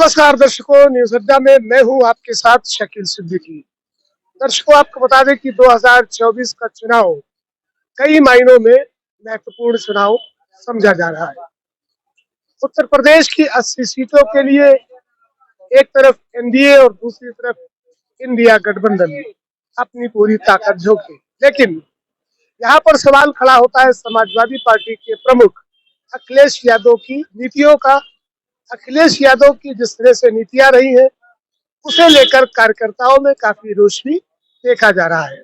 नमस्कार दर्शकों, न्यूज अड्डा में मैं हूं आपके साथ शकील सिद्दीकी। दर्शकों, आपको बता दें कि 2024 का चुनाव कई मायनों में महत्वपूर्ण चुनाव समझा जा रहा है। उत्तर प्रदेश की 80 सीटों के लिए एक तरफ एनडीए और दूसरी तरफ इंडिया गठबंधन अपनी पूरी ताकत झोंके, लेकिन यहाँ पर सवाल खड़ा होता है समाजवादी पार्टी के प्रमुख अखिलेश यादव की नीतियों का। अखिलेश यादव की जिस तरह से नीतियां रही हैं, उसे लेकर कार्यकर्ताओं में काफी रोष भी देखा जा रहा है।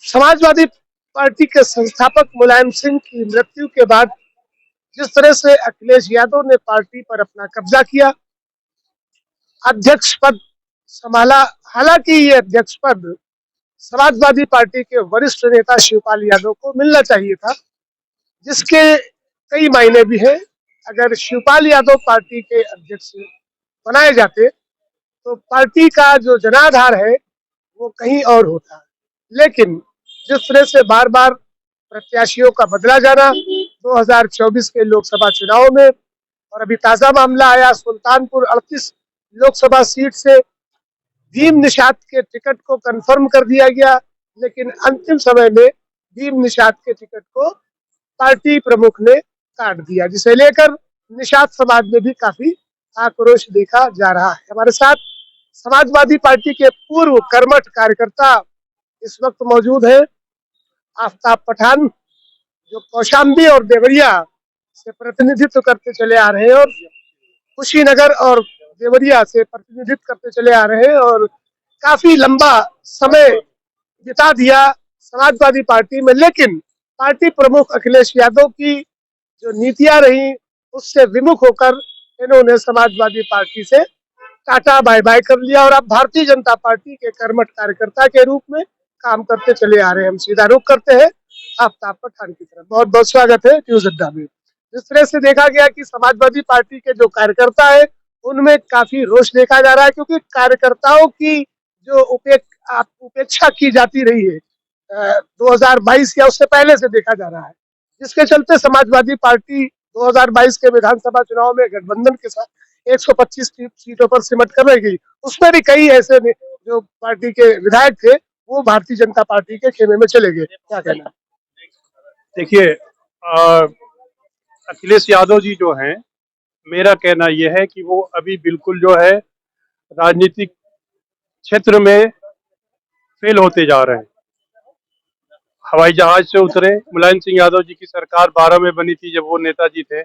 समाजवादी पार्टी के संस्थापक मुलायम सिंह की मृत्यु के बाद जिस तरह से अखिलेश यादव ने पार्टी पर अपना कब्जा किया, अध्यक्ष पद संभाला। हालांकि ये अध्यक्ष पद समाजवादी पार्टी के वरिष्ठ नेता शिवपाल यादव को मिलना चाहिए था, जिसके कई मायने भी हैं। अगर शिवपाल यादव पार्टी के अध्यक्ष बनाए जाते तो पार्टी का जो जनाधार है वो कहीं और होता। लेकिन जिस तरह से बार बार प्रत्याशियों का बदला जाना 2024 के लोकसभा चुनाव में, और अभी ताजा मामला आया सुल्तानपुर 38 लोकसभा सीट से भीम निषाद के टिकट को कंफर्म कर दिया गया, लेकिन अंतिम समय में भीम निषाद के टिकट को पार्टी प्रमुख ने काट दिया, जिसे लेकर निषाद समाज में भी काफी आक्रोश देखा जा रहा है। हमारे साथ समाजवादी पार्टी के पूर्व कर्मठ कार्यकर्ता इस वक्त मौजूद है। आफ्ताब पठान, जो कौशाम्बी और देवरिया से प्रतिनिधित्व करते चले आ रहे हैं और कुशीनगर और देवरिया से प्रतिनिधित्व करते चले आ रहे हैं और काफी लंबा समय बिता दिया समाजवादी पार्टी में, लेकिन पार्टी प्रमुख अखिलेश यादव की जो नीतियां रही उससे विमुख होकर इन्होंने समाजवादी पार्टी से टाटा बाय बाय कर लिया और अब भारतीय जनता पार्टी के कर्मठ कार्यकर्ता के रूप में काम करते चले आ रहे हैं। हम सीधा रुख करते हैं आफ्ताब पठान की तरफ। बहुत बहुत स्वागत है न्यूज अड्डा में। जिस तरह से देखा गया कि समाजवादी पार्टी के जो कार्यकर्ता है उनमें काफी रोष देखा जा रहा है, क्योंकि कार्यकर्ताओं की जो उपेक्षा की जाती रही है 2022 या उससे पहले से देखा जा रहा है, जिसके चलते समाजवादी पार्टी 2022 के विधानसभा चुनाव में गठबंधन के साथ 125 सीटों पर सिमट कर रह गई। उसमें भी कई ऐसे जो पार्टी के विधायक थे वो भारतीय जनता पार्टी के खेमे में चले गए। क्या कहना? देखिए, अखिलेश यादव जी जो हैं, मेरा कहना यह है कि वो अभी बिल्कुल जो है राजनीतिक क्षेत्र में फेल होते जा रहे हैं। हवाई जहाज से उतरे, मुलायम सिंह यादव जी की सरकार 12 में बनी थी जब वो नेताजी थे,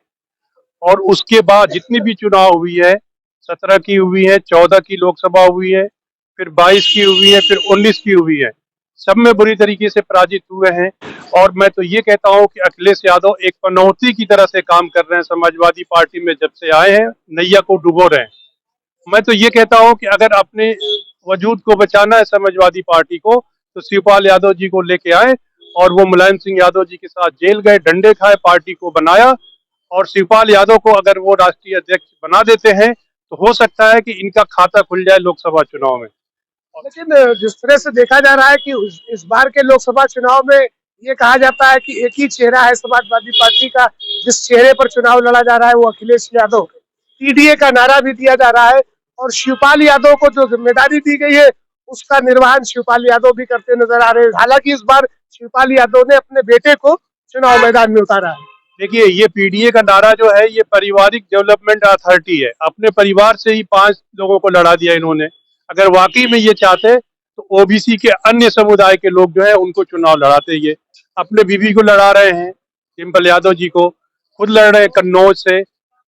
और उसके बाद जितनी भी चुनाव हुई है, 17 की हुई है, 14 की लोकसभा हुई है, फिर 22 की हुई है, फिर 19 की हुई है, सब में बुरी तरीके से पराजित हुए हैं। और मैं तो ये कहता हूं कि अखिलेश यादव एक पनौती की तरह से काम कर रहे हैं। समाजवादी पार्टी में जब से आए हैं नैया को डुबो रहे हैं। मैं तो ये कहता हूं कि अगर अपने वजूद को बचाना है समाजवादी पार्टी को, तो शिवपाल यादव जी को लेके आए और वो मुलायम सिंह यादव जी के साथ जेल गए, डंडे खाए, पार्टी को बनाया, और शिवपाल यादव को अगर वो राष्ट्रीय अध्यक्ष बना देते हैं तो हो सकता है कि इनका खाता खुल जाए लोकसभा चुनाव में। लेकिन जिस तरह से देखा जा रहा है कि इस बार के लोकसभा चुनाव में ये कहा जाता है कि एक ही चेहरा है समाजवादी पार्टी का, जिस चेहरे पर चुनाव लड़ा जा रहा है वो अखिलेश यादव। पीडीए का नारा भी दिया जा रहा है और शिवपाल यादव को जो जिम्मेदारी दी गई है उसका निर्वहन शिवपाल यादव भी करते नजर आ रहे हैं। हालांकि इस बार शिवपाल यादव ने अपने बेटे को चुनाव मैदान में उतारा है। देखिए, ये पीडीए का नारा जो है ये पारिवारिक डेवलपमेंट अथॉरिटी है। अपने परिवार से ही 5 लोगों को लड़ा दिया इन्होंने। अगर वाकई में ये चाहते तो ओबीसी के अन्य समुदाय के लोग जो है उनको चुनाव लड़ाते। ये अपने बीवी को लड़ा रहे हैं, डिम्पल यादव जी को, खुद लड़ रहे हैं कन्नौज से,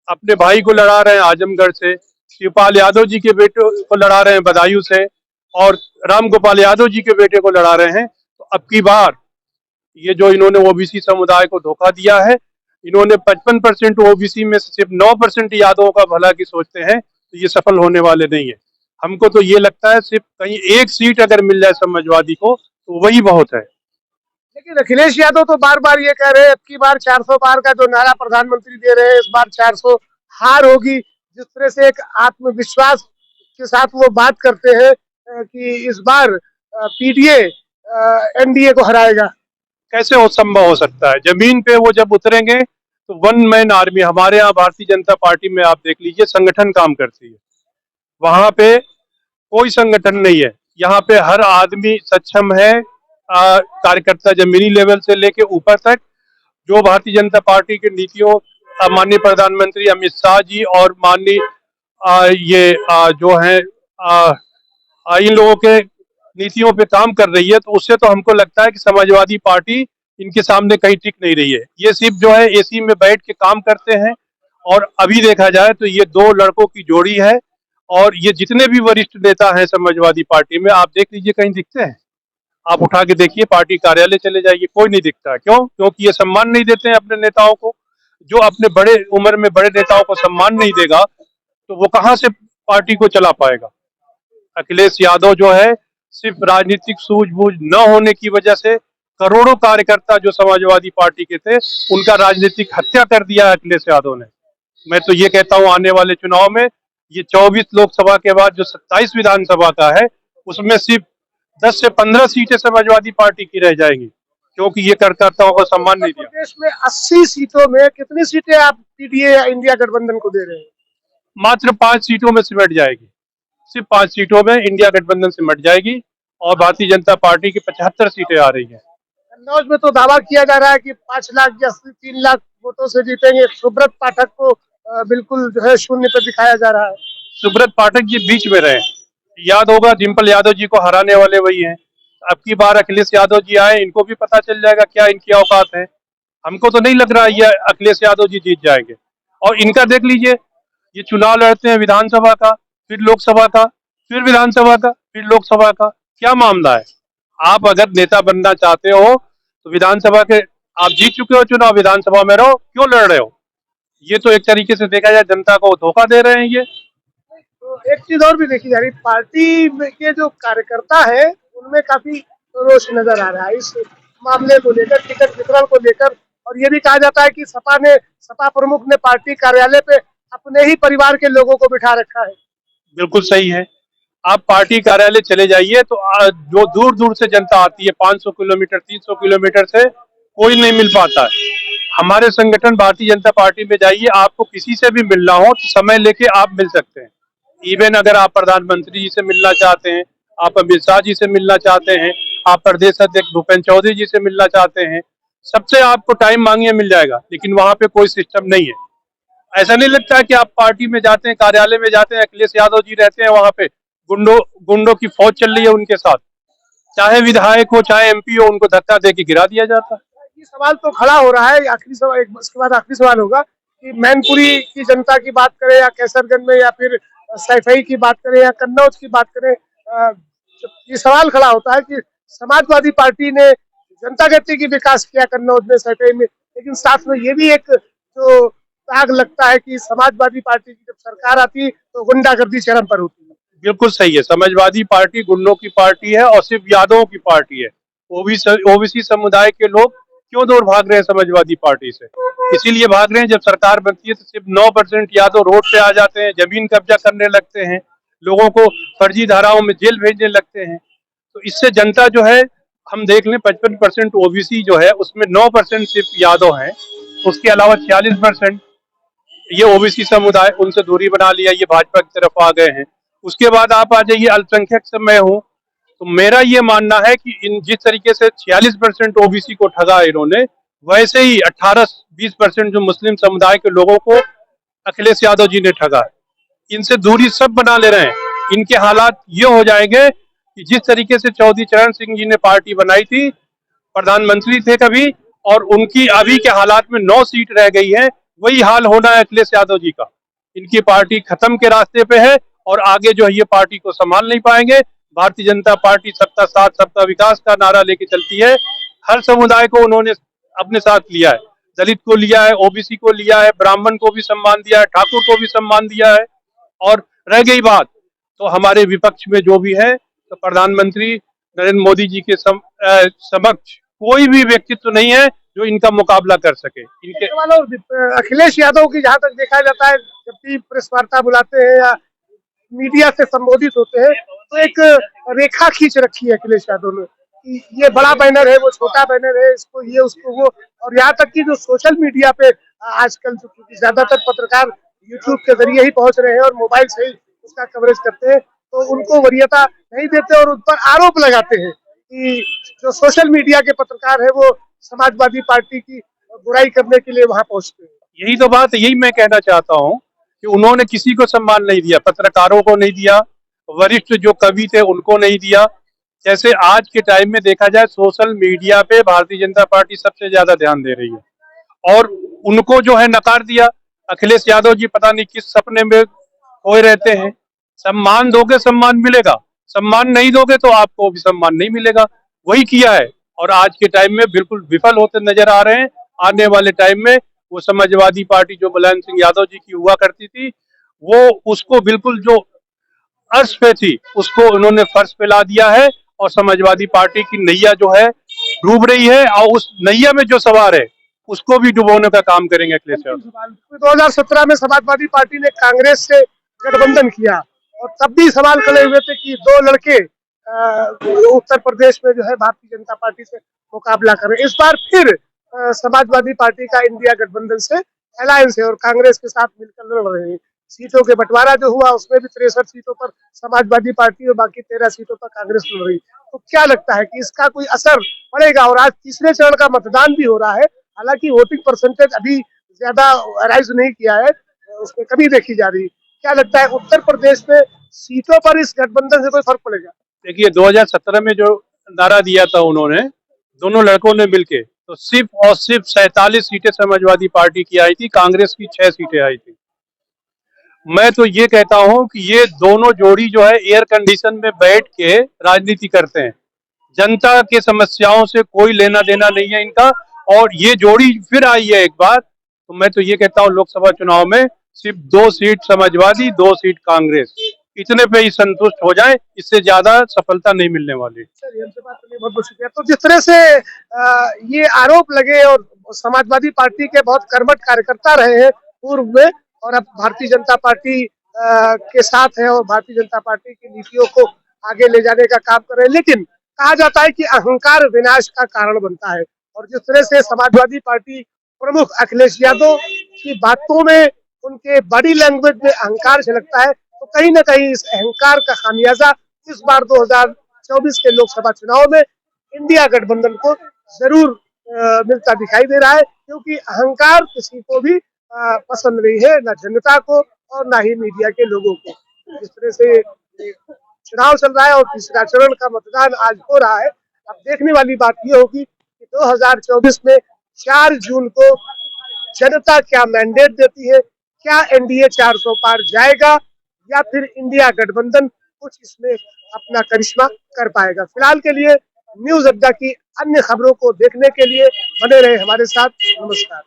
अपने भाई को लड़ा रहे हैं आजमगढ़ से, शिवपाल यादव जी के बेटे को लड़ा रहे हैं बदायूं से, और राम गोपाल यादव जी के बेटे को लड़ा रहे हैं। तो अब की बार ये जो इन्होंने ओबीसी समुदाय को धोखा दिया है, इन्होंने 55% ओबीसी में से सिर्फ 9% यादवों का भला की सोचते हैं, तो ये सफल होने वाले नहीं है। हमको तो ये लगता है सिर्फ कहीं एक सीट अगर मिल जाए समाजवादी को तो वही बहुत है। लेकिन अखिलेश यादव तो बार बार ये कह रहे हैं अब की बार 400 पार का जो नारा प्रधानमंत्री दे रहे हैं, इस बार 400 हार होगी। जिस तरह से एक आत्मविश्वास के साथ वो बात करते हैं कि इस बार पीडीए एनडीए को हराएगा। कैसे वो संभव हो सकता है? जमीन पे वो जब उतरेंगे तो वन मैन आर्मी हमारे यहाँ भारतीय जनता पार्टी में आप देख लीजिए संगठन काम करती है। वहां पे कोई संगठन नहीं है। यहाँ पे हर आदमी सक्षम है, कार्यकर्ता जमीनी लेवल से लेके ऊपर तक, जो भारतीय जनता पार्टी की नीतियों, माननीय प्रधानमंत्री अमित शाह जी और माननीय जो है इन लोगों के नीतियों पे काम कर रही है, तो उससे तो हमको लगता है कि समाजवादी पार्टी इनके सामने कहीं टिक नहीं रही है। ये सिर्फ जो है एसी में बैठ के काम करते हैं। और अभी देखा जाए तो ये दो लड़कों की जोड़ी है। और ये जितने भी वरिष्ठ नेता हैं समाजवादी पार्टी में, आप देख लीजिए कहीं दिखते हैं? आप उठा के देखिए, पार्टी कार्यालय चले जाइए, कोई नहीं दिखता। क्यों? क्योंकि ये सम्मान नहीं देते हैं अपने नेताओं को। जो अपने बड़े उम्र में बड़े नेताओं को सम्मान नहीं देगा तो वो कहां से पार्टी को चला पाएगा? अखिलेश यादव जो है, सिर्फ राजनीतिक सूझबूझ न होने की वजह से करोड़ों कार्यकर्ता जो समाजवादी पार्टी के थे, उनका राजनीतिक हत्या कर दिया है अखिलेश यादव ने। मैं तो ये कहता हूं आने वाले चुनाव में ये 24 लोकसभा के बाद जो 27 विधानसभा का है, उसमें सिर्फ 10 से 15 सीटें समाजवादी पार्टी की रह जाएंगी, क्योंकि ये कार्यकर्ताओं को सम्मान नहीं दिया। प्रदेश में 80 सीटों में कितनी सीटें आप पीडीए या इंडिया गठबंधन को दे रहे हैं? मात्र 5 सीटों में सिमट जाएगी। सिर्फ 5 सीटों में इंडिया गठबंधन सिमट जाएगी और भारतीय जनता पार्टी की 75 सीटें आ रही हैं। कन्नौज में तो दावा किया जा रहा है कि 5 लाख या 3 लाख वोटों से जीतेंगे। सुब्रत पाठक को बिल्कुल जो है शून्य पर दिखाया जा रहा है। सुब्रत पाठक जी बीच में रहे, याद होगा डिम्पल यादव जी को हराने वाले वही हैं। अब की बार अखिलेश यादव जी आए, इनको भी पता चल जाएगा क्या इनकी औकात है। हमको तो नहीं लग रहा ये अखिलेश यादव जी जीत जाएंगे। और इनका देख लीजिए, ये चुनाव लड़ते हैं विधानसभा का, फिर लोकसभा का, फिर विधानसभा का, फिर लोकसभा का। क्या मामला है? आप अगर नेता बनना चाहते हो तो विधानसभा के आप जीत चुके हो चुनाव, विधानसभा में रहो, क्यों लड़ रहे हो? ये तो एक तरीके से देखा जाए जनता को धोखा दे रहे हैं ये। तो एक चीज और भी देखी जा रही, पार्टी के जो कार्यकर्ता है उनमें काफी रोष नजर आ रहा है इस मामले को लेकर, टिकट वितरण को लेकर। और ये भी कहा जाता है कि सपा प्रमुख ने पार्टी कार्यालय पे अपने ही परिवार के लोगों को बिठा रखा है। बिल्कुल सही है। आप पार्टी कार्यालय चले जाइए तो जो दूर दूर से जनता आती है, 500 किलोमीटर 300 किलोमीटर से, कोई नहीं मिल पाता है। हमारे संगठन भारतीय जनता पार्टी में जाइए, आपको किसी से भी मिलना हो तो समय लेके आप मिल सकते हैं। इवन अगर आप प्रधानमंत्री जी से मिलना चाहते हैं, आप अमित शाह जी से मिलना चाहते हैं, आप प्रदेश अध्यक्ष भूपेंद्र चौधरी जी से मिलना चाहते हैं, सबसे आपको टाइम मांगिए मिल जाएगा। लेकिन वहां पे कोई सिस्टम नहीं है। ऐसा नहीं लगता है कि आप पार्टी में जाते हैं, कार्यालय में जाते हैं, अखिलेश यादव जी रहते हैं वहां पे, गुंडों की फौज चल रही है उनके साथ, चाहे विधायक हो चाहे एमपी हो, उनको धक्का दे के गिरा दिया जाता है। ये सवाल तो खड़ा हो रहा है, आखिरी सवाल, इसके बाद आखिरी सवाल होगा कि मैनपुरी की जनता की बात करें या कैसरगंज में, या फिर सैफई की बात करें या कन्नौज की बात करें, ये सवाल खड़ा होता है कि समाजवादी पार्टी ने जनता गति की विकास किया कन्नौज में, सैफई में, लेकिन साथ में ये भी एक जो दाग लगता है कि समाजवादी पार्टी की जब सरकार आती तो गुंडागर्दी चरम पर होती है। बिल्कुल सही है। समाजवादी पार्टी गुंडों की पार्टी है और सिर्फ यादवों की पार्टी है। ओबीसी समुदाय के लोग क्यों दूर भाग रहे हैं समाजवादी पार्टी से? इसीलिए भाग रहे हैं, जब सरकार बनती है तो सिर्फ 9% यादव रोड पे आ जाते हैं, जमीन कब्जा करने लगते हैं, लोगों को फर्जी धाराओं में जेल भेजने लगते हैं। तो इससे जनता जो है, हम देख लें 55% ओबीसी जो है उसमें 9% सिर्फ यादव हैं, उसके अलावा 46% ये ओबीसी समुदाय, उनसे दूरी बना लिया, ये भाजपा की तरफ आ गए हैं। उसके बाद आप आ जाइए अल्पसंख्यक से मैं हूँ, तो मेरा ये मानना है कि इन जिस तरीके से 46% ओबीसी को ठगा इन्होंने, वैसे ही 18-20% जो मुस्लिम समुदाय के लोगों को अखिलेश यादव जी ने ठगा। इनसे दूरी सब बना ले रहे हैं। इनके हालात ये हो जाएंगे कि जिस तरीके से चौधरी चरण सिंह जी ने पार्टी बनाई थी, प्रधानमंत्री थे कभी, और उनकी अभी के हालात में 9 सीट रह गई है, वही हाल होना है अखिलेश यादव जी का। इनकी पार्टी खत्म के रास्ते पे है और आगे जो है ये पार्टी को संभाल नहीं पाएंगे। भारतीय जनता पार्टी सबका साथ सबका विकास का नारा लेके चलती है। हर समुदाय को उन्होंने अपने साथ लिया है, दलित को लिया है, ओबीसी को लिया है, ब्राह्मण को भी सम्मान दिया है, ठाकुर को भी सम्मान दिया है। और रह गई बात तो हमारे विपक्ष में जो भी है, तो प्रधानमंत्री नरेंद्र मोदी जी के समक्ष कोई भी व्यक्तित्व नहीं है जो इनका मुकाबला कर सके। इनके अखिलेश यादव की जहां तक देखा जाता है, जब भी प्रेस वार्ता बुलाते हैं या मीडिया से संबोधित होते हैं तो एक रेखा खींच रखी है अखिलेश यादव ने कि ये बड़ा बैनर है, वो छोटा बैनर है, इसको ये उसको वो। और यहाँ तक कि जो सोशल मीडिया पे आजकल जो क्योंकि ज्यादातर पत्रकार यूट्यूब के जरिए ही पहुंच रहे हैं और मोबाइल से ही उसका कवरेज करते हैं, तो उनको वरीयता नहीं देते और उन पर आरोप लगाते हैं कि जो सोशल मीडिया के पत्रकार है वो समाजवादी पार्टी की बुराई करने के लिए वहां पहुंचते हैं। यही तो बात, यही मैं कहना चाहता हूँ कि उन्होंने किसी को सम्मान नहीं दिया, पत्रकारों को नहीं दिया, वरिष्ठ जो कवि थे उनको नहीं दिया। जैसे आज के टाइम में देखा जाए सोशल मीडिया पे भारतीय जनता पार्टी सबसे ज्यादा ध्यान दे रही है और उनको जो है नकार दिया। अखिलेश यादव जी पता नहीं किस सपने में खोए रहते हैं। सम्मान दोगे सम्मान मिलेगा, सम्मान नहीं दोगे तो आपको भी सम्मान नहीं मिलेगा। वही किया है और आज के टाइम में बिल्कुल विफल होते नजर आ रहे हैं। आने वाले टाइम में वो समाजवादी पार्टी जो मुलायम सिंह यादव जी की हुआ करती थी, वो उसको बिल्कुल जो अर्श पे थी उसको उन्होंने फर्श पे ला दिया है और समाजवादी पार्टी की नैया जो है डूब रही है और उस नैया में जो सवार है उसको भी डुबोने का काम करेंगे अखिलेश यादव। 2017 में समाजवादी पार्टी ने कांग्रेस से गठबंधन किया और तब भी सवाल खड़े हुए थे कि दो लड़के उत्तर प्रदेश में जो है भारतीय जनता पार्टी से मुकाबला करें। इस बार फिर समाजवादी पार्टी का इंडिया गठबंधन से अलायंस है और कांग्रेस के साथ मिलकर लड़ रहे हैं। सीटों के बंटवारा जो हुआ उसमें भी 63 सीटों पर समाजवादी पार्टी और बाकी 13 सीटों पर कांग्रेस लड़ रही। तो क्या लगता है कि इसका कोई असर पड़ेगा? और आज तीसरे चरण का मतदान भी हो रहा है, हालांकि वोटिंग परसेंटेज अभी ज्यादा राइज नहीं किया है, उसमें कमी देखी जा रही है। क्या लगता है उत्तर प्रदेश में सीटों पर इस गठबंधन से कोई फर्क पड़ेगा? देखिए 2017 में जो नारा दिया था उन्होंने, दोनों लड़कों ने मिलके, तो सिर्फ और सिर्फ 47 सीटें समाजवादी पार्टी की आई थी, कांग्रेस की 6 सीटें आई थी। मैं तो ये कहता हूं कि ये दोनों जोड़ी जो है एयर कंडीशन में बैठ के राजनीति करते हैं। जनता के समस्याओं से कोई लेना देना नहीं है इनका। और ये जोड़ी फिर आई है एक बार, तो मैं तो ये कहता हूँ लोकसभा चुनाव में सिर्फ 2 सीट समाजवादी, 2 सीट कांग्रेस, इतने पे ही संतुष्ट हो जाए, इससे ज्यादा सफलता नहीं मिलने वाली। चलिए, हमसे बात करने बहुत बहुत शुक्रिया। तो जिस तरह से ये आरोप लगे और समाजवादी पार्टी के बहुत कर्मठ कार्यकर्ता रहे हैं पूर्व में और अब भारतीय जनता पार्टी के साथ है और भारतीय जनता पार्टी की नीतियों को आगे ले जाने का काम कर रहे हैं, लेकिन कहा जाता है कि अहंकार विनाश का कारण बनता है। और जिस तरह से समाजवादी पार्टी प्रमुख अखिलेश यादव की बातों में, उनके बॉडी लैंग्वेज में अहंकार झलकता है, तो कहीं ना कहीं इस अहंकार का खामियाजा इस बार 2024 के लोकसभा चुनाव में इंडिया गठबंधन को जरूर मिलता दिखाई दे रहा है, क्योंकि अहंकार किसी को भी पसंद नहीं है, ना जनता को और ना ही मीडिया के लोगों को। जिस तरह से चुनाव चल रहा है और तीसरा चरण का मतदान आज हो रहा है, अब देखने वाली बात यह होगी कि 2024 में 4 जून को जनता क्या मैंडेट देती है, क्या एनडीए 400 पार जाएगा या फिर इंडिया गठबंधन कुछ इसमें अपना करिश्मा कर पाएगा। फिलहाल के लिए न्यूज अड्डा की अन्य खबरों को देखने के लिए बने रहे हमारे साथ। नमस्कार।